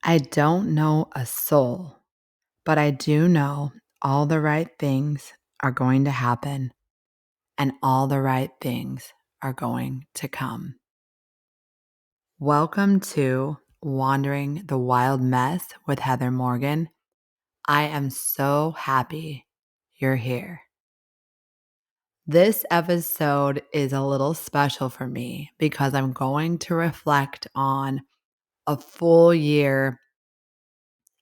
I don't know a soul, but I do know all the right things are going to happen and all the right things are going to come. Welcome to Wandering the Wild Mess with Heather Morgan. I am so happy you're here. This episode is a little special for me because I'm going to reflect on a full year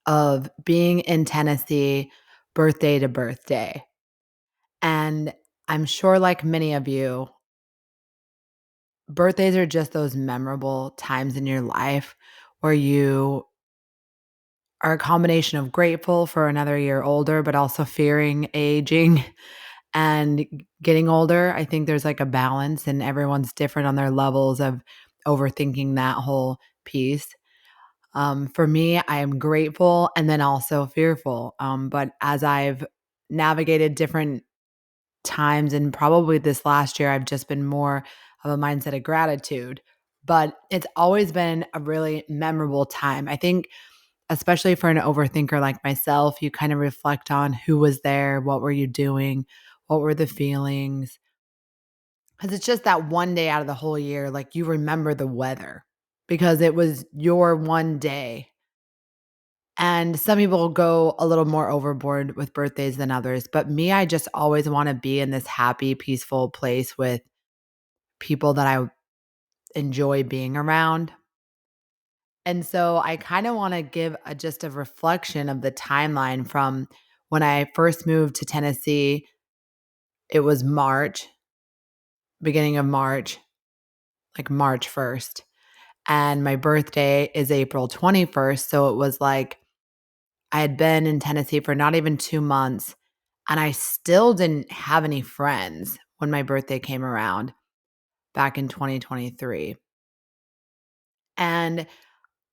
of being in Tennessee birthday to birthday. And I'm sure, like many of you, birthdays are just those memorable times in your life where you are a combination of grateful for another year older, but also fearing aging and getting older. I think there's like a balance, and everyone's different on their levels of overthinking that whole piece. For me, I am grateful and then also fearful. But as I've navigated different times, and probably this last year, I've just been more of a mindset of gratitude. But it's always been a really memorable time. I think, especially for an overthinker like myself, you kind of reflect on who was there, what were you doing, what were the feelings. Because it's just that one day out of the whole year, like you remember the weather because it was your one day. And some people go a little more overboard with birthdays than others. But me, I just always want to be in this happy, peaceful place with people that I enjoy being around. And so I kind of want to give just a reflection of the timeline from when I first moved to Tennessee. It was March, beginning of March, like March 1st. And my birthday is April 21st. So it was like I had been in Tennessee for not even 2 months, and I still didn't have any friends when my birthday came around back in 2023. And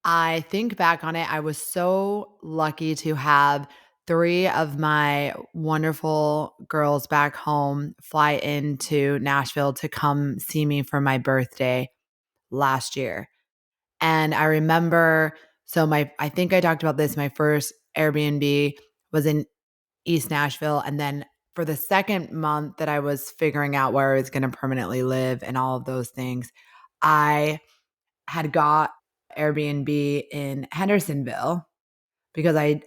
I think back on it, I was so lucky to have three of my wonderful girls back home fly into Nashville to come see me for my birthday last year. And I remember, I think I talked about this, my first Airbnb was in East Nashville. And then for the second month that I was figuring out where I was going to permanently live and all of those things, I had got Airbnb in Hendersonville because I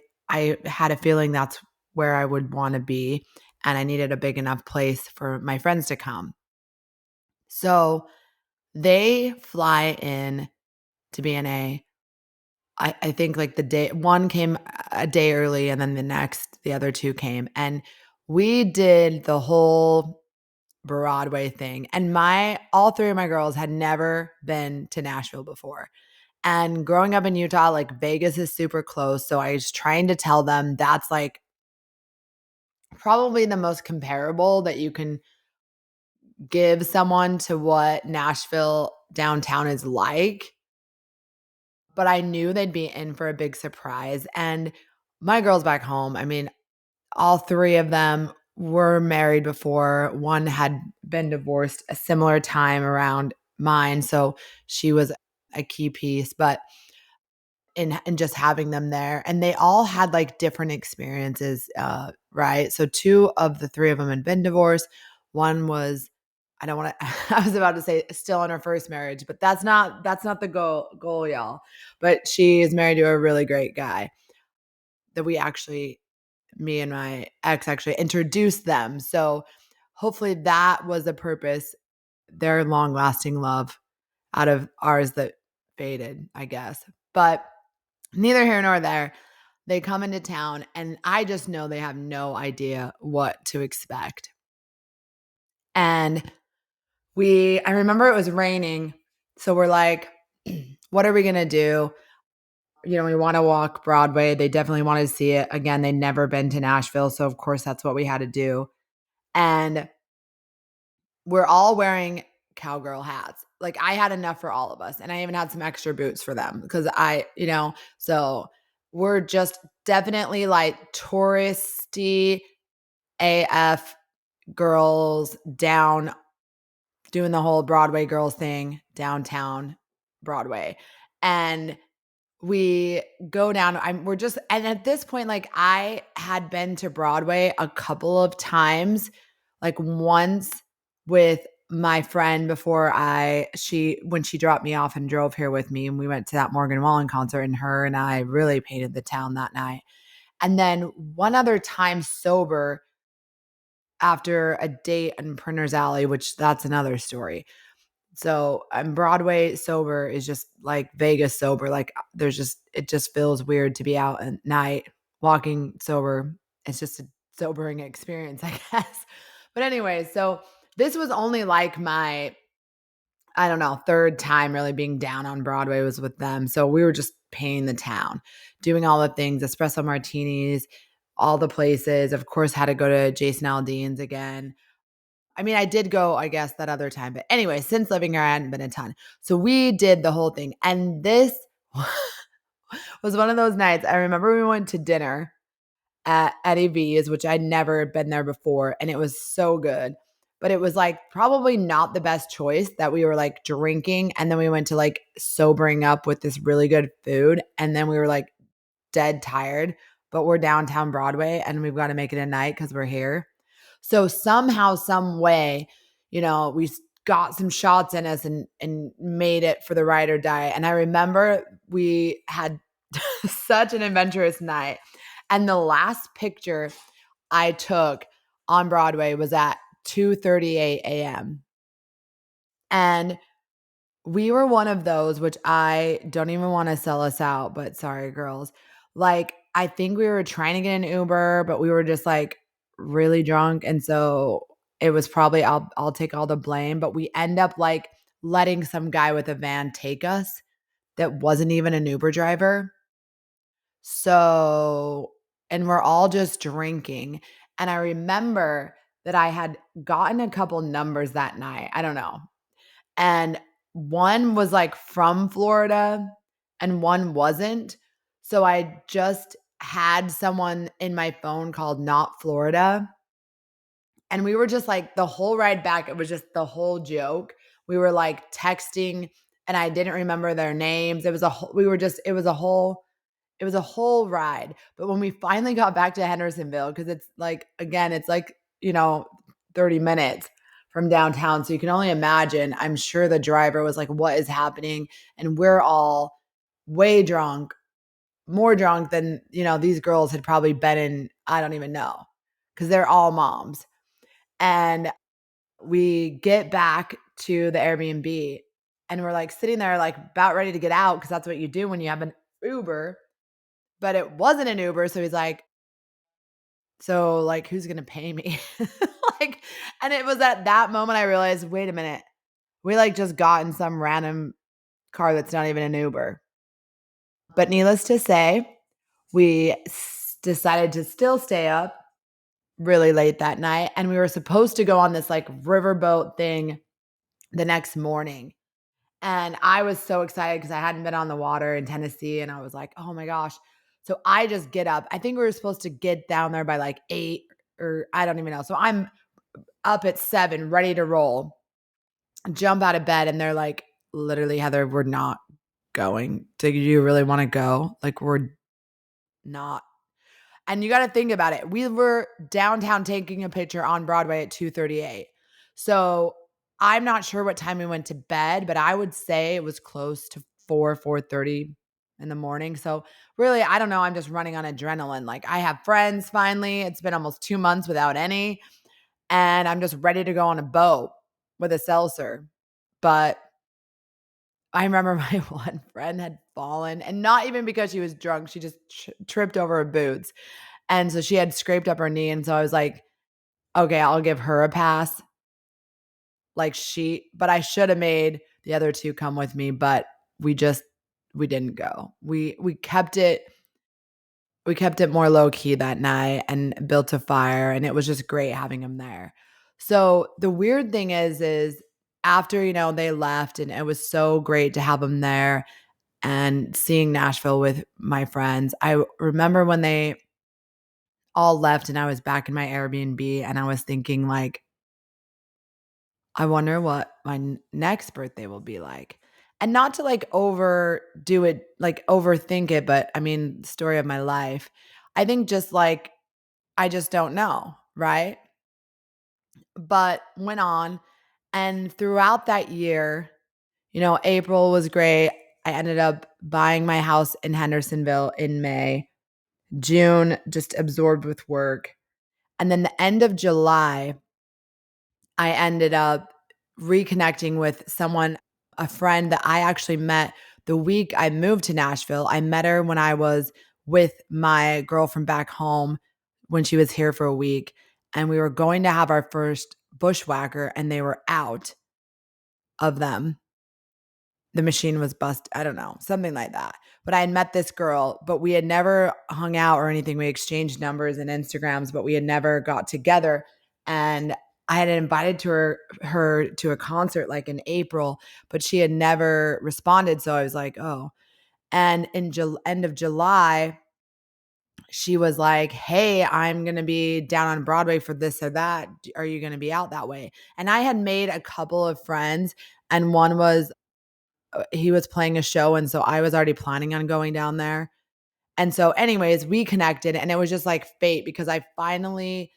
had a feeling that's where I would want to be, and I needed a big enough place for my friends to come. So they fly in to BNA. I think like the day one came a day early, and then the other two came, and we did the whole Broadway thing. And all three of my girls had never been to Nashville before. And growing up in Utah, like Vegas is super close. So I was trying to tell them that's like probably the most comparable that you can give someone to what Nashville downtown is like. But I knew they'd be in for a big surprise. And my girls back home, I mean, all three of them were married before. One had been divorced a similar time around mine. So she was a key piece. But in just having them there, and they all had like different experiences, right? So two of the three of them had been divorced. One was, I don't want to I was about to say still in her first marriage, but that's not the goal, y'all. But she is married to a really great guy that me and my ex actually introduced them. So hopefully that was the purpose, their long lasting love out of ours that faded, I guess. But neither here nor there. They come into town, and I just know they have no idea what to expect. And I remember it was raining. So we're like, what are we going to do? We want to walk Broadway. They definitely wanted to see it. Again, they'd never been to Nashville. So, of course, that's what we had to do. And we're all wearing cowgirl hats. Like I had enough for all of us. And I even had some extra boots for them because so we're just definitely like touristy AF girls down doing the whole Broadway girls thing downtown Broadway. And we go down. We're just, and at this point, like I had been to Broadway a couple of times, like once with my friend before when she dropped me off and drove here with me, and we went to that Morgan Wallen concert, and her and I really painted the town that night. And then one other time sober after a date in Printer's Alley, which that's another story. So Broadway sober is just like Vegas sober. Like it just feels weird to be out at night walking sober. It's just a sobering experience, I guess. But anyway, so this was only like my, I don't know, third time really being down on Broadway was with them. So we were just painting the town, doing all the things, espresso martinis, all the places. Of course, had to go to Jason Aldean's again. I mean, I did go, I guess, that other time. But anyway, since living here, I hadn't been a ton. So we did the whole thing. And this was one of those nights. I remember we went to dinner at Eddie V's, which I'd never been there before. And it was so good. But it was like probably not the best choice that we were like drinking. And then we went to like sobering up with this really good food. And then we were like dead tired. But we're downtown Broadway and we've got to make it a night because we're here. So somehow, some way, we got some shots in us and made it for the ride or die. And I remember we had such an adventurous night. And the last picture I took on Broadway was at 2:38 a.m. And we were one of those, which I don't even want to sell us out, but sorry, girls. Like, I think we were trying to get an Uber, but we were just like really drunk. And so it was probably, I'll take all the blame, but we end up like letting some guy with a van take us that wasn't even an Uber driver. So, and we're all just drinking. And I remember that I had gotten a couple numbers that night. I don't know. And one was like from Florida and one wasn't. So I just had someone in my phone called Not Florida. And we were just like the whole ride back, it was just the whole joke. We were like texting and I didn't remember their names. It was a whole, we were just, it was a whole ride. But when we finally got back to Hendersonville, because it's like, again, it's like, 30 minutes from downtown. So you can only imagine, I'm sure the driver was like, what is happening? And we're all way drunk, more drunk than, these girls had probably been in, I don't even know, because they're all moms. And we get back to the Airbnb and we're like sitting there, like about ready to get out because that's what you do when you have an Uber. But it wasn't an Uber. So he's like, so like, who's going to pay me? Like, and it was at that moment I realized, wait a minute, we like just got in some random car that's not even an Uber. But needless to say, we decided to still stay up really late that night. And we were supposed to go on this like riverboat thing the next morning. And I was so excited because I hadn't been on the water in Tennessee. And I was like, oh my gosh. So I just get up. I think we were supposed to get down there by like 8 or I don't even know. So I'm up at 7, ready to roll, jump out of bed. And they're like, literally, Heather, we're not going. Do you really want to go? Like, we're not. And you got to think about it. We were downtown taking a picture on Broadway at 2:38. So I'm not sure what time we went to bed, but I would say it was close to 4:30 in the morning. So really, I don't know. I'm just running on adrenaline. Like I have friends finally. It's been almost 2 months without any. And I'm just ready to go on a boat with a seltzer. But I remember my one friend had fallen, and not even because she was drunk. She just tripped over her boots. And so she had scraped up her knee. And so I was like, okay, I'll give her a pass. But I should have made the other two come with me, but we didn't go. We kept it more low key that night and built a fire. And it was just great having him there. So the weird thing is after, they left and it was so great to have him there and seeing Nashville with my friends. I remember when they all left and I was back in my Airbnb and I was thinking like, I wonder what my next birthday will be like. And not to like overdo it, like overthink it, but I mean, story of my life. I think just like, I just don't know, right? But went on. And throughout that year, April was great. I ended up buying my house in Hendersonville in May. June, just absorbed with work. And then the end of July, I ended up reconnecting with someone, a friend that I actually met the week I moved to Nashville. I met her when I was with my girlfriend back home when she was here for a week. And we were going to have our first bushwhacker, and they were out of them. The machine was bust. I don't know, something like that. But I had met this girl, but we had never hung out or anything. We exchanged numbers and Instagrams, but we had never got together. And I had invited her to a concert like in April, but she had never responded. So I was like, oh. And in end of July, she was like, hey, I'm going to be down on Broadway for this or that. Are you going to be out that way? And I had made a couple of friends, and one was he was playing a show, and so I was already planning on going down there. And so anyways, we connected, and it was just like fate because I finally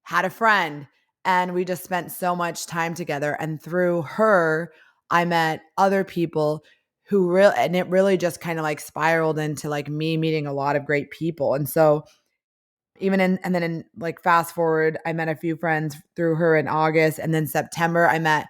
had a friend, and we just spent so much time together. And through her, I met other people who really, and it really just kind of like spiraled into like me meeting a lot of great people. And so and then in like fast forward, I met a few friends through her in August, and then September, I met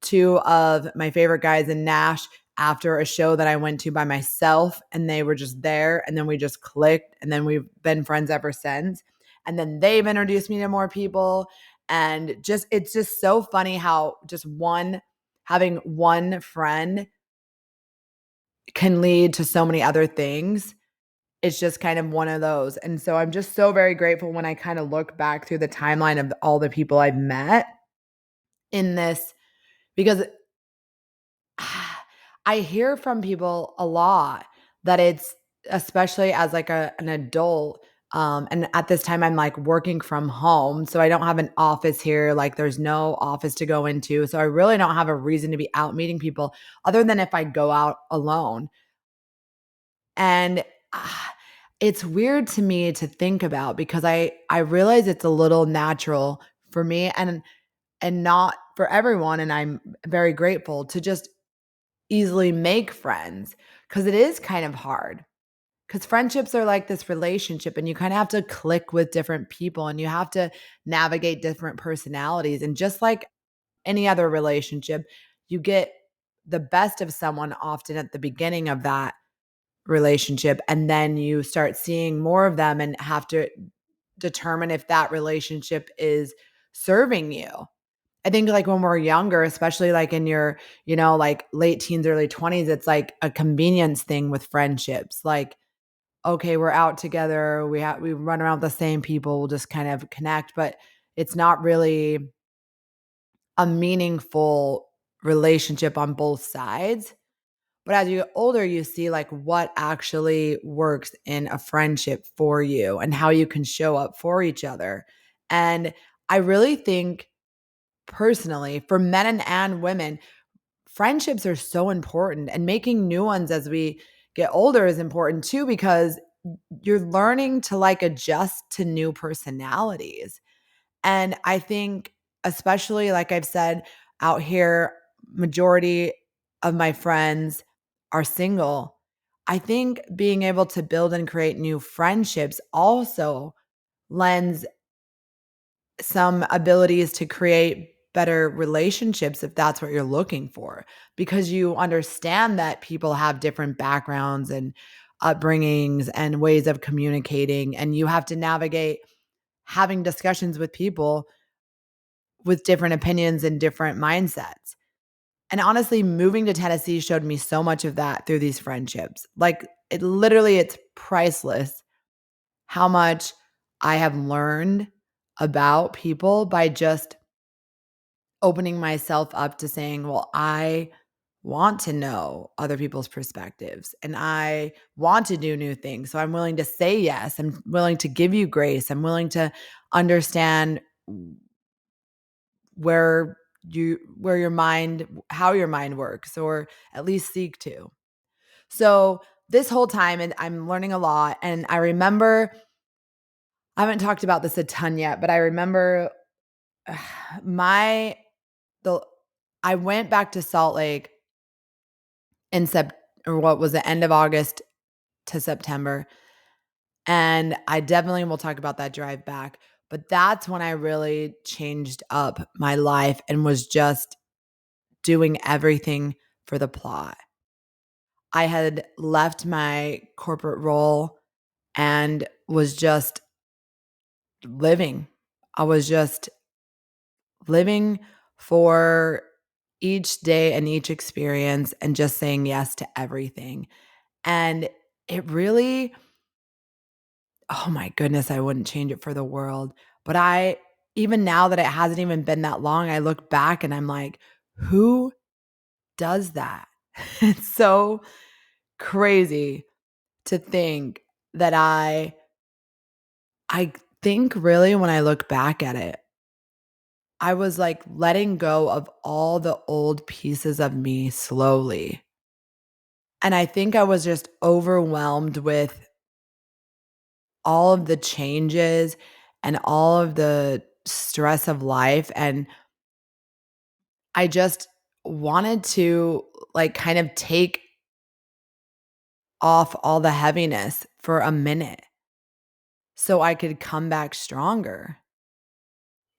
two of my favorite guys in Nash after a show that I went to by myself, and they were just there, and then we just clicked, and then we've been friends ever since. And then they've introduced me to more people, and just it's just so funny how just having one friend can lead to so many other things. It's just kind of one of those. And so I'm just so very grateful when I kind of look back through the timeline of all the people I've met in this, because I hear from people a lot that it's, especially as like an adult, and at this time I'm like working from home, so I don't have an office here. Like there's no office to go into, so I really don't have a reason to be out meeting people other than if I go out alone. And it's weird to me to think about because I realize it's a little natural for me and not for everyone, and I'm very grateful to just easily make friends, because it is kind of hard, because friendships are like this relationship, and you kind of have to click with different people, and you have to navigate different personalities. And just like any other relationship, you get the best of someone often at the beginning of that relationship, and then you start seeing more of them and have to determine if that relationship is serving you. I think like when we're younger, especially like in your, like late teens, early 20s, it's like a convenience thing with friendships. Like, okay, we're out together, we run around with the same people, we'll just kind of connect, but it's not really a meaningful relationship on both sides. But as you get older, you see like what actually works in a friendship for you and how you can show up for each other. And I really think personally, for men and women, friendships are so important, and making new ones as we get older is important too, because you're learning to like adjust to new personalities. And I think, especially like I've said, out here, majority of my friends are single. I think being able to build and create new friendships also lends some abilities to create better relationships if that's what you're looking for, because you understand that people have different backgrounds and upbringings and ways of communicating, and you have to navigate having discussions with people with different opinions and different mindsets. And honestly, moving to Tennessee showed me so much of that through these friendships. Like it's priceless how much I have learned about people by just opening myself up to saying, well, I want to know other people's perspectives and I want to do new things. So I'm willing to say yes. I'm willing to give you grace. I'm willing to understand where how your mind works, or at least seek to. So this whole time, and I'm learning a lot. And I remember, I haven't talked about this a ton yet, but I remember my the I went back to Salt Lake in or what was the end of August to September. And I definitely will talk about that drive back. But that's when I really changed up my life and was just doing everything for the plot. I had left my corporate role and was just living. I was just living for each day and each experience and just saying yes to everything. And it really, oh my goodness, I wouldn't change it for the world. But even now that it hasn't even been that long, I look back and I'm like, who does that? It's so crazy to think that I think really when I look back at it, I was like letting go of all the old pieces of me slowly. And I think I was just overwhelmed with all of the changes and all of the stress of life. And I just wanted to like kind of take off all the heaviness for a minute so I could come back stronger.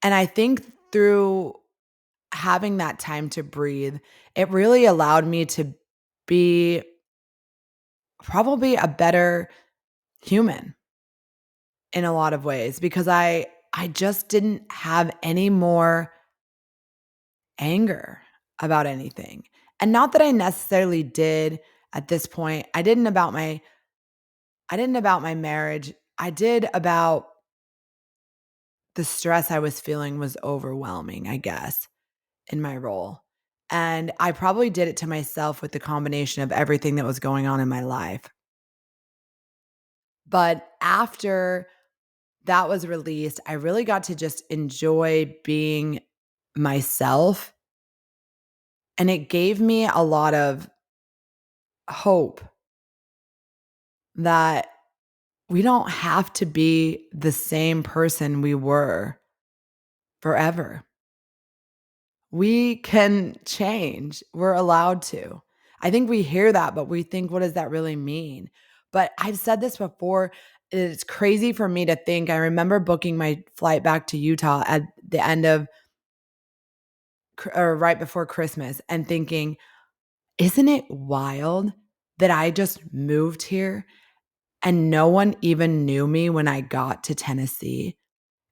And I think through having that time to breathe, it really allowed me to be probably a better human in a lot of ways, because I just didn't have any more anger about anything. And not that I necessarily did at this point. I didn't about my marriage. I did about the stress I was feeling was overwhelming, I guess, in my role. And I probably did it to myself with the combination of everything that was going on in my life. But after that was released, I really got to just enjoy being myself. And it gave me a lot of hope that we don't have to be the same person we were forever. We can change. We're allowed to. I think we hear that, but we think, what does that really mean? But I've said this before. It's crazy for me to think. I remember booking my flight back to Utah at the end of or right before Christmas and thinking, isn't it wild that I just moved here and no one even knew me when I got to Tennessee?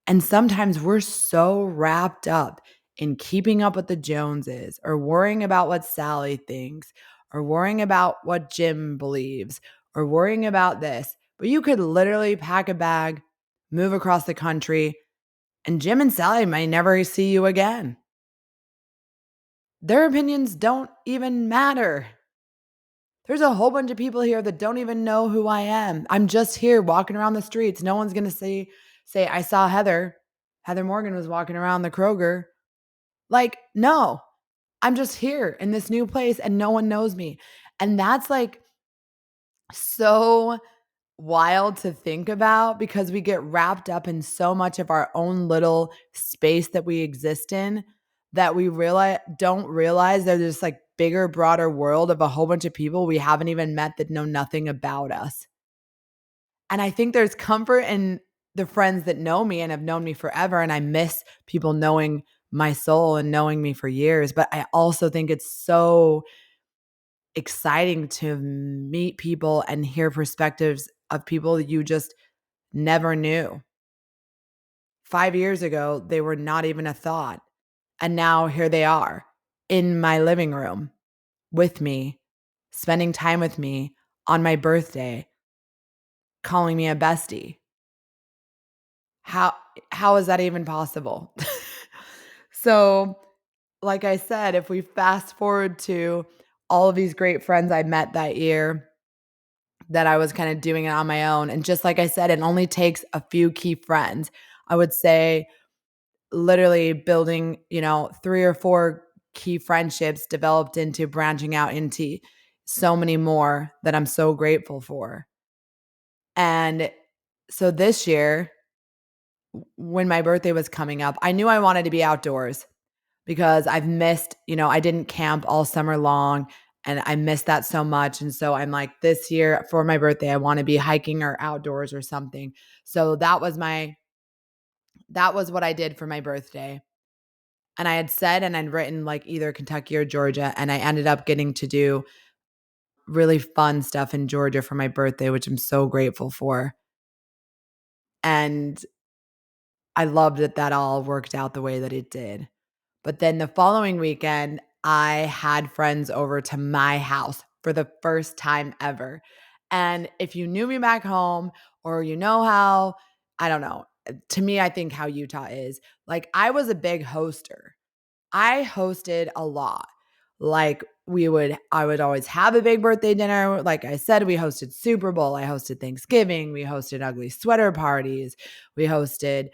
And sometimes we're so wrapped up in keeping up with the Joneses, or worrying about what Sally thinks, or worrying about what Jim believes, or worrying about this. But you could literally pack a bag, move across the country, and Jim and Sally might never see you again. Their opinions don't even matter. There's a whole bunch of people here that don't even know who I am. I'm just here walking around the streets. No one's going to say I saw Heather. Heather Morgan was walking around the Kroger. Like, no. I'm just here in this new place and no one knows me. And that's like so wild to think about, because we get wrapped up in so much of our own little space that we exist in, that we don't realize there's this like bigger, broader world of a whole bunch of people we haven't even met that know nothing about us. And I think there's comfort in the friends that know me and have known me forever. And I miss people knowing my soul and knowing me for years. But I also think it's so exciting to meet people and hear perspectives of people that you just never knew. 5 years ago, they were not even a thought. And now here they are in my living room with me, spending time with me on my birthday, calling me a bestie. How how is that even possible? So, like I said, if we fast forward to all of these great friends I met that year, that I was kind of doing it on my own. And just like I said, it only takes a few key friends. I would say literally building, 3 or 4 key friendships developed into branching out into so many more that I'm so grateful for. And so this year, when my birthday was coming up, I knew I wanted to be outdoors because I've missed, I didn't camp all summer long and I missed that so much. And so I'm like, this year for my birthday, I want to be hiking or outdoors or something. So that was what I did for my birthday. And I had said and I'd written like either Kentucky or Georgia. And I ended up getting to do really fun stuff in Georgia for my birthday, which I'm so grateful for. And I loved that all worked out the way that it did. But then the following weekend, I had friends over to my house for the first time ever. And if you knew me back home or how, I don't know, to me, I think how Utah is, like I was a big hoster. I hosted a lot. Like I would always have a big birthday dinner. Like I said, we hosted Super Bowl. I hosted Thanksgiving. We hosted ugly sweater parties. We hosted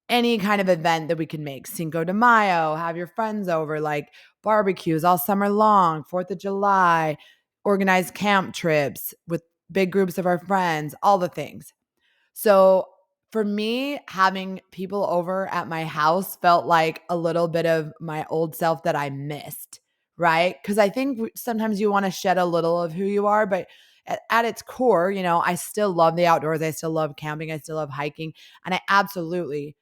any kind of event that we could make. Cinco de Mayo, have your friends over, like barbecues all summer long, 4th of July, organized camp trips with big groups of our friends, all the things. So for me, having people over at my house felt like a little bit of my old self that I missed, right? Because I think sometimes you want to shed a little of who you are, but at its core, I still love the outdoors. I still love camping. I still love hiking. And I absolutely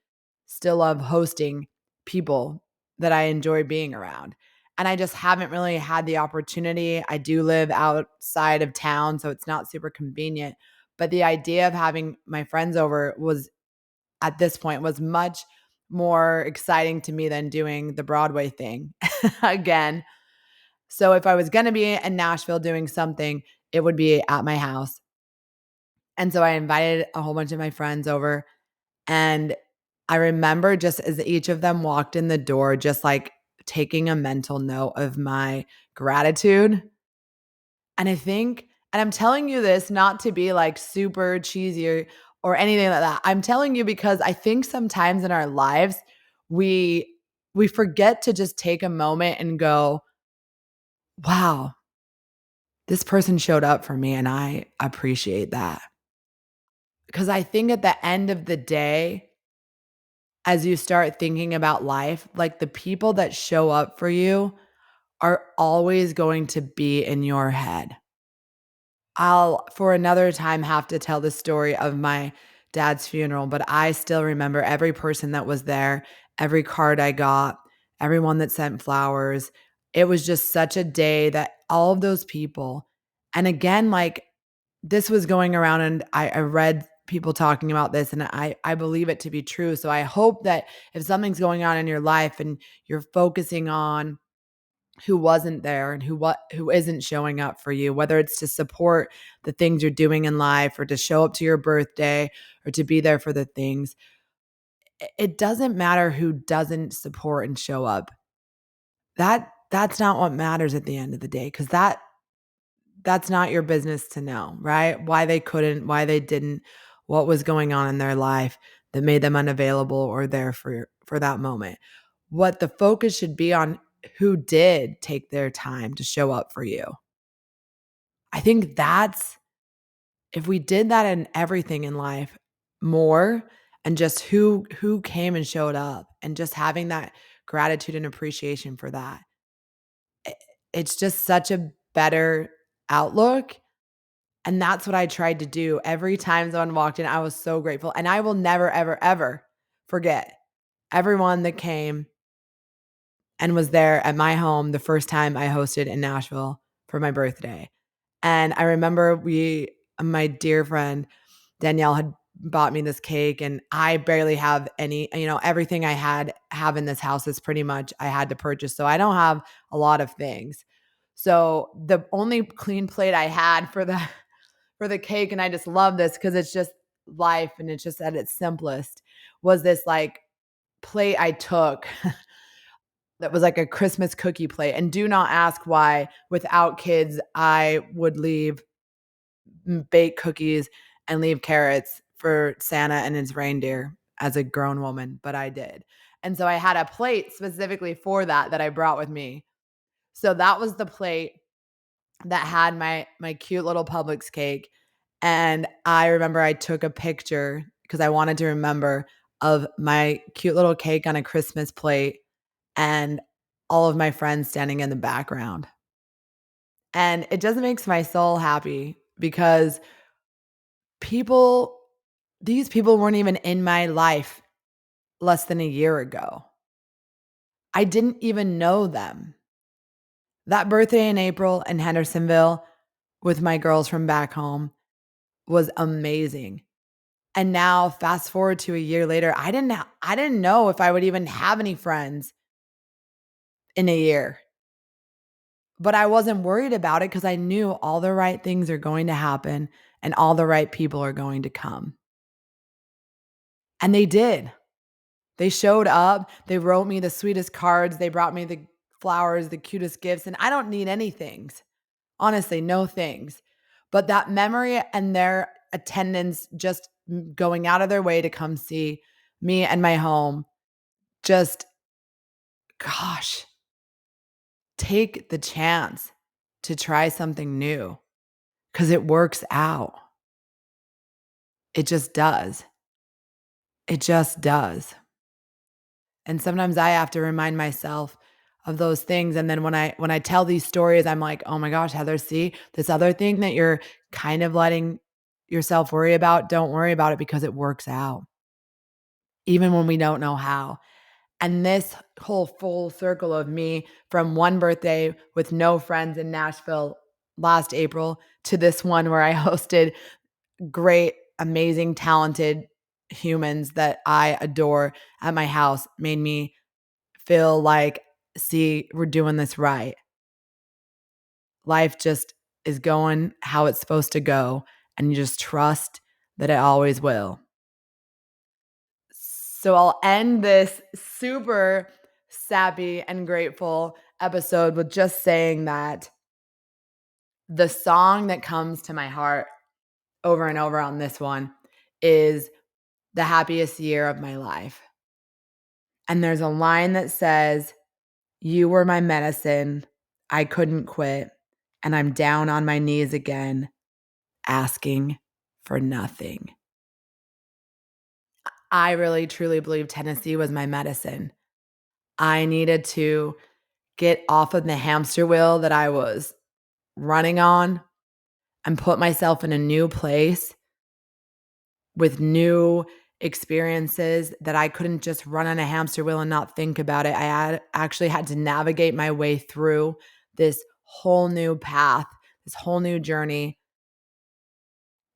still love hosting people that I enjoy being around. And I just haven't really had the opportunity. I do live outside of town, so it's not super convenient. But the idea of having my friends over was at this point was much more exciting to me than doing the Broadway thing again. So if I was going to be in Nashville doing something, it would be at my house. And so I invited a whole bunch of my friends over, and I remember just as each of them walked in the door, just like taking a mental note of my gratitude. And I think, and I'm telling you this not to be like super cheesy or anything like that. I'm telling you because I think sometimes in our lives, we we forget to just take a moment and go, wow, this person showed up for me and I appreciate that. Because I think at the end of the day, as you start thinking about life, like the people that show up for you are always going to be in your head. I'll, for another time, have to tell the story of my dad's funeral, but I still remember every person that was there, every card I got, everyone that sent flowers. It was just such a day that all of those people, and again, like this was going around and I read people talking about this and I believe it to be true. So I hope that if something's going on in your life and you're focusing on who wasn't there and who isn't showing up for you, whether it's to support the things you're doing in life or to show up to your birthday or to be there for the things, it doesn't matter who doesn't support and show up. That's not what matters at the end of the day, because that's not your business to know, right? Why they couldn't, why they didn't, what was going on in their life that made them unavailable or there for that moment. What the focus should be on, who did take their time to show up for you. I think that's, if we did that in everything in life more, and just who came and showed up and just having that gratitude and appreciation for that, it- it's just such a better outlook. And that's what I tried to do. Every time someone walked in, I was so grateful. And I will never, ever, ever forget everyone that came and was there at my home the first time I hosted in Nashville for my birthday. And I remember my dear friend Danielle had bought me this cake, and I barely have any, everything have in this house is pretty much I had to purchase. So I don't have a lot of things. So the only clean plate I had for the cake, and I just love this because it's just life and it's just at its simplest, was this like plate I took that was like a Christmas cookie plate. And do not ask why, without kids, I would leave bake cookies and leave carrots for Santa and his reindeer as a grown woman, but I did. And so I had a plate specifically for that I brought with me. So that was the plate that had my cute little Publix cake. And I remember I took a picture because I wanted to remember of my cute little cake on a Christmas plate and all of my friends standing in the background. And it just makes my soul happy because people, these people weren't even in my life less than a year ago. I didn't even know them. That birthday in April in Hendersonville with my girls from back home was amazing. And now fast forward to a year later, I didn't know if I would even have any friends in a year. But I wasn't worried about it because I knew all the right things are going to happen and all the right people are going to come. And they did. They showed up. They wrote me the sweetest cards. They brought me the flowers, the cutest gifts. And I don't need any things. Honestly, no things. But that memory and their attendance, just going out of their way to come see me and my home, just, gosh, take the chance to try something new because it works out. It just does. It just does. And sometimes I have to remind myself of those things. And then when I tell these stories, I'm like, oh my gosh, Heather, see this other thing that you're kind of letting yourself worry about, don't worry about it because it works out, even when we don't know how. And this whole full circle of me from one birthday with no friends in Nashville last April to this one where I hosted great, amazing, talented humans that I adore at my house made me feel like, see, we're doing this right. Life just is going how it's supposed to go, and you just trust that it always will. So I'll end this super sappy and grateful episode with just saying that the song that comes to my heart over and over on this one is The Happiest Year of My Life. And there's a line that says, "You were my medicine. I couldn't quit. And I'm down on my knees again, asking for nothing." I really, truly believe Tennessee was my medicine. I needed to get off of the hamster wheel that I was running on and put myself in a new place with new experiences that I couldn't just run on a hamster wheel and not think about it. Actually had to navigate my way through this whole new path, this whole new journey.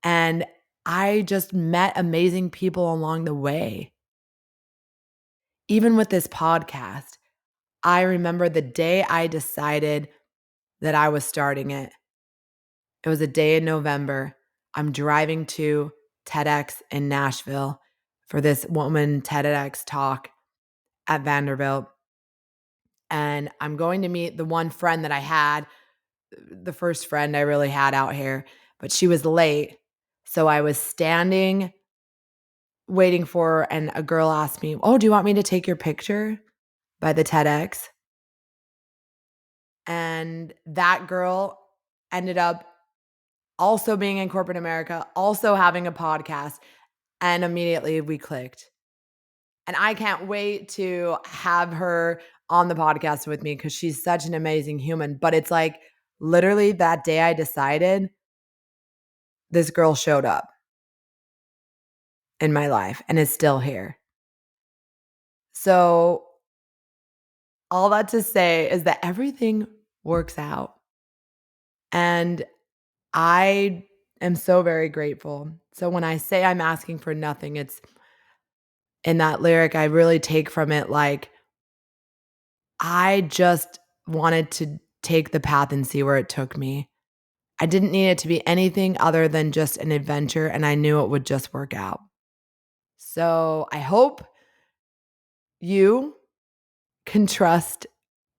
And I just met amazing people along the way. Even with this podcast, I remember the day I decided that I was starting it. It was a day in November. I'm driving to TEDx in Nashville for this woman TEDx talk at Vanderbilt. And I'm going to meet the one friend that I had, the first friend I really had out here, but she was late. So I was standing waiting for her, and a girl asked me, "Oh, do you want me to take your picture by the TEDx?" And that girl ended up also being in corporate America, also having a podcast, and immediately we clicked. And I can't wait to have her on the podcast with me because she's such an amazing human. But it's like literally that day I decided, this girl showed up in my life and is still here. So all that to say is that everything works out. And I am so very grateful. So when I say I'm asking for nothing, it's in that lyric, I really take from it like, I just wanted to take the path and see where it took me. I didn't need it to be anything other than just an adventure, and I knew it would just work out. So I hope you can trust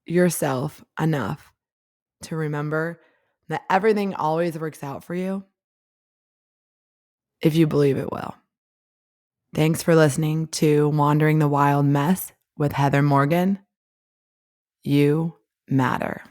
yourself enough to remember that everything always works out for you if you believe it will. Thanks for listening to Wandering the Wild Mess with Heather Morgan. You matter.